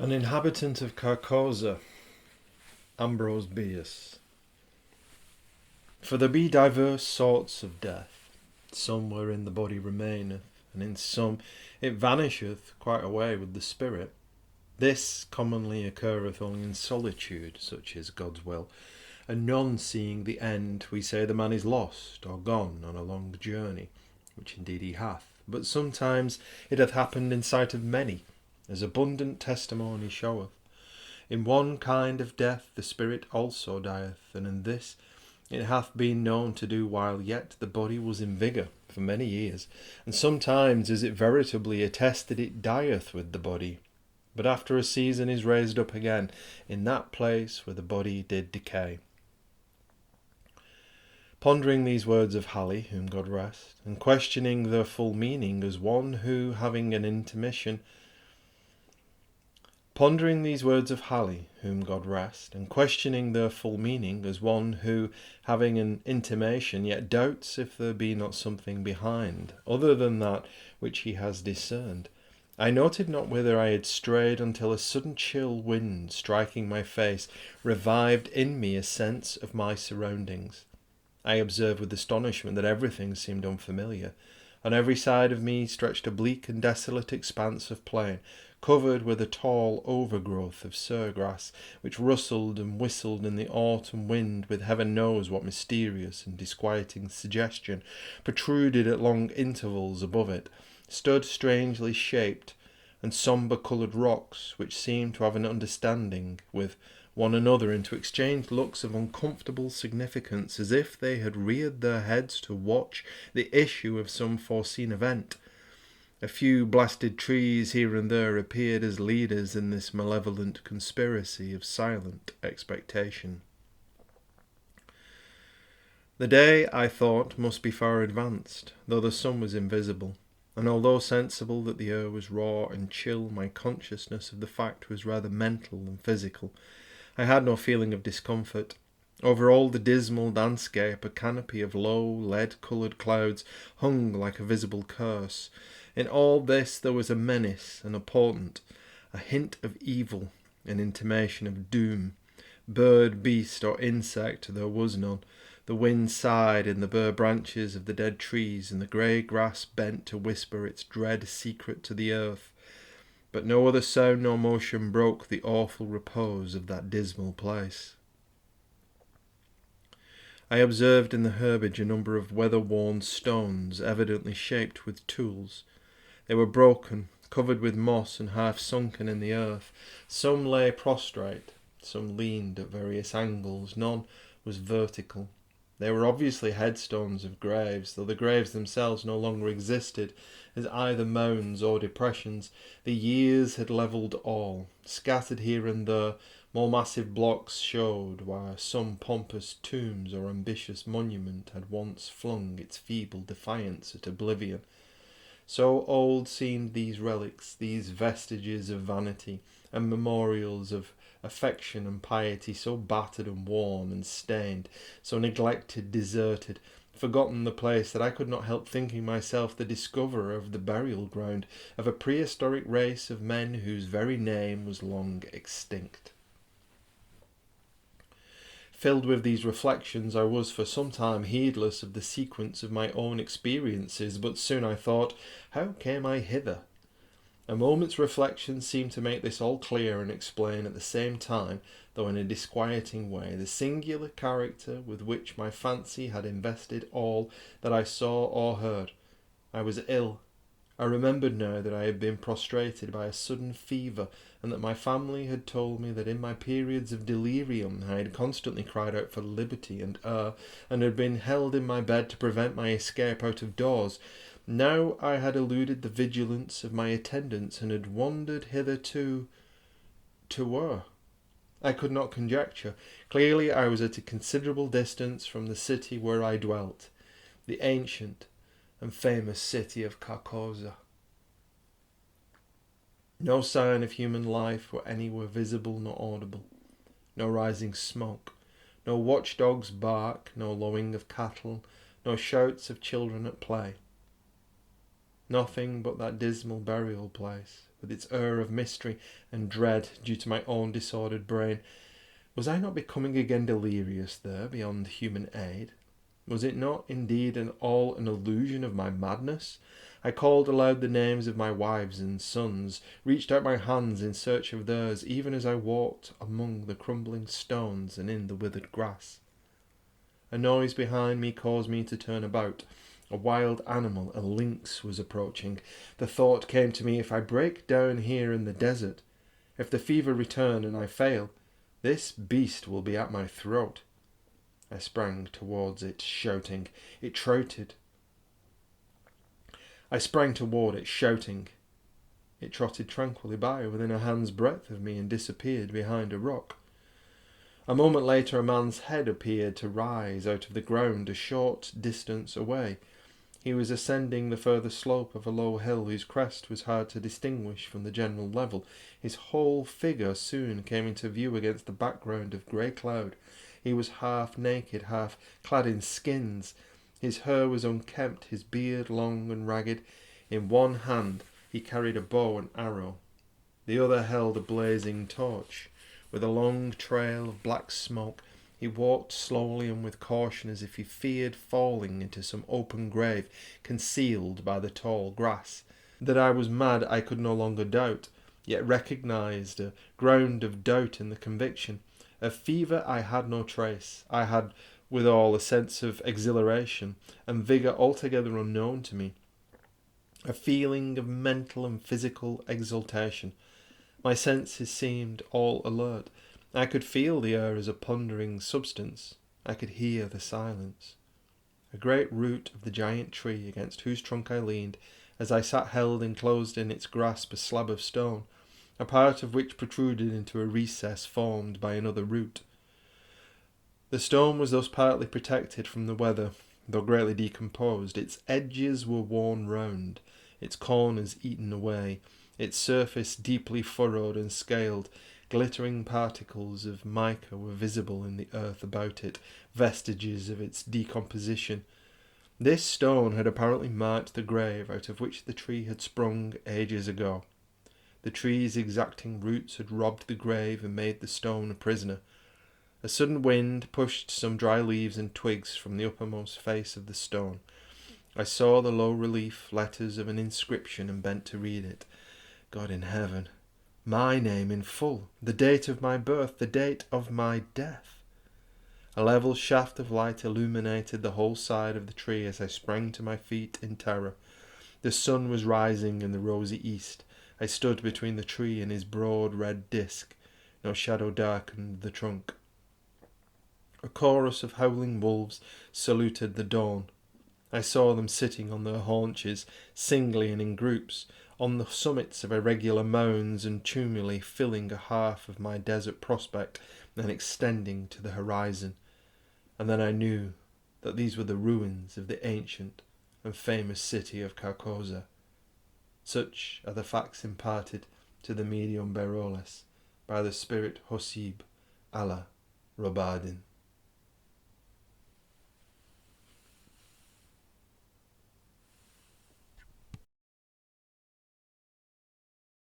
An Inhabitant of Carcosa, Ambrose Bierce. For there be diverse sorts of death, some wherein the body remaineth, and in some it vanisheth quite away with the spirit. This commonly occurreth only in solitude, such is God's will, and none seeing the end, we say the man is lost or gone on a long journey, which indeed he hath. But sometimes it hath happened in sight of many, as abundant testimony showeth. In one kind of death the spirit also dieth, and in this it hath been known to do while yet the body was in vigour for many years, and sometimes is it veritably attested it dieth with the body, but after a season is raised up again in that place where the body did decay. Pondering these words of Halley, whom God rest, and questioning their full meaning as one who, having an intimation, Pondering these words of Halley, whom God rest, and questioning their full meaning as one who, having an intimation, yet doubts if there be not something behind, other than that which he has discerned, I noted not whither I had strayed until a sudden chill wind striking my face revived in me a sense of my surroundings. I observed with astonishment that everything seemed unfamiliar. On every side of me stretched a bleak and desolate expanse of plain, covered with a tall overgrowth of surgrass, which rustled and whistled in the autumn wind with heaven knows what mysterious and disquieting suggestion protruded at long intervals above it, stood strangely shaped, and sombre-coloured rocks, which seemed to have an understanding with one another and to exchange looks of uncomfortable significance, as if they had reared their heads to watch the issue of some foreseen event. A few blasted trees here and there appeared as leaders in this malevolent conspiracy of silent expectation. The day, I thought, must be far advanced, though the sun was invisible, and although sensible that the air was raw and chill, my consciousness of the fact was rather mental than physical. I had no feeling of discomfort. Over all the dismal landscape a canopy of low, lead-coloured clouds hung like a visible curse. In all this there was a menace and a portent, a hint of evil, an intimation of doom. Bird, beast, or insect there was none. The wind sighed in the bare branches of the dead trees, and the grey grass bent to whisper its dread secret to the earth. But no other sound nor motion broke the awful repose of that dismal place. I observed in the herbage a number of weather-worn stones, evidently shaped with tools. They were broken, covered with moss, and half sunken in the earth. Some lay prostrate, some leaned at various angles, none was vertical. They were obviously headstones of graves, though the graves themselves no longer existed as either mounds or depressions. The years had levelled all. Scattered here and there, more massive blocks showed, where some pompous tombs or ambitious monument had once flung its feeble defiance at oblivion. So old seemed these relics, these vestiges of vanity, and memorials of affection and piety, so battered and worn and stained, so neglected, deserted, forgotten the place, that I could not help thinking myself the discoverer of the burial ground of a prehistoric race of men whose very name was long extinct. Filled with these reflections, I was for some time heedless of the sequence of my own experiences, but soon I thought, how came I hither? A moment's reflection seemed to make this all clear and explain at the same time, though in a disquieting way, the singular character with which my fancy had invested all that I saw or heard. I was ill. I remembered now that I had been prostrated by a sudden fever, and that my family had told me that in my periods of delirium I had constantly cried out for liberty and air, and had been held in my bed to prevent my escape out of doors. Now I had eluded the vigilance of my attendants, and had wandered hither to where? I could not conjecture. Clearly I was at a considerable distance from the city where I dwelt, the ancient and famous city of Carcosa. No sign of human life were anywhere visible nor audible. No rising smoke, no watchdog's bark, no lowing of cattle, no shouts of children at play. Nothing but that dismal burial place, with its air of mystery and dread due to my own disordered brain. Was I not becoming again delirious there beyond human aid? Was it not indeed all an illusion of my madness? I called aloud the names of my wives and sons, reached out my hands in search of theirs, even as I walked among the crumbling stones and in the withered grass. A noise behind me caused me to turn about. A wild animal, a lynx, was approaching. The thought came to me, if I break down here in the desert, if the fever return and I fail, this beast will be at my throat. I sprang towards it, shouting. It trotted. I sprang toward it, shouting. It trotted tranquilly by within a hand's breadth of me and disappeared behind a rock. A moment later a man's head appeared to rise out of the ground a short distance away. He was ascending the further slope of a low hill whose crest was hard to distinguish from the general level. His whole figure soon came into view against the background of grey cloud. He was half naked, half clad in skins. His hair was unkempt, his beard long and ragged. In one hand he carried a bow and arrow. The other held a blazing torch. With a long trail of black smoke, he walked slowly and with caution as if he feared falling into some open grave concealed by the tall grass. That I was mad I could no longer doubt, yet recognised a ground of doubt in the conviction. Of fever I had no trace. I had withal a sense of exhilaration and vigour altogether unknown to me, a feeling of mental and physical exaltation. My senses seemed all alert. I could feel the air as a pondering substance. I could hear the silence. A great root of the giant tree against whose trunk I leaned, as I sat held enclosed in its grasp a slab of stone, a part of which protruded into a recess formed by another root. The stone was thus partly protected from the weather, though greatly decomposed. Its edges were worn round, its corners eaten away, its surface deeply furrowed and scaled. Glittering particles of mica were visible in the earth about it, vestiges of its decomposition. This stone had apparently marked the grave out of which the tree had sprung ages ago. The tree's exacting roots had robbed the grave and made the stone a prisoner. A sudden wind pushed some dry leaves and twigs from the uppermost face of the stone. I saw the low relief letters of an inscription and bent to read it. God in heaven! My name in full, the date of my birth, the date of my death. A level shaft of light illuminated the whole side of the tree as I sprang to my feet in terror. The sun was rising in the rosy east. I stood between the tree and his broad red disk. No shadow darkened the trunk. A chorus of howling wolves saluted the dawn. I saw them sitting on their haunches, singly and in groups, on the summits of irregular mounds and tumuli filling a half of my desert prospect and extending to the horizon. And then I knew that these were the ruins of the ancient and famous city of Carcosa. Such are the facts imparted to the medium Beroles by the spirit Hosib Allah Robardin.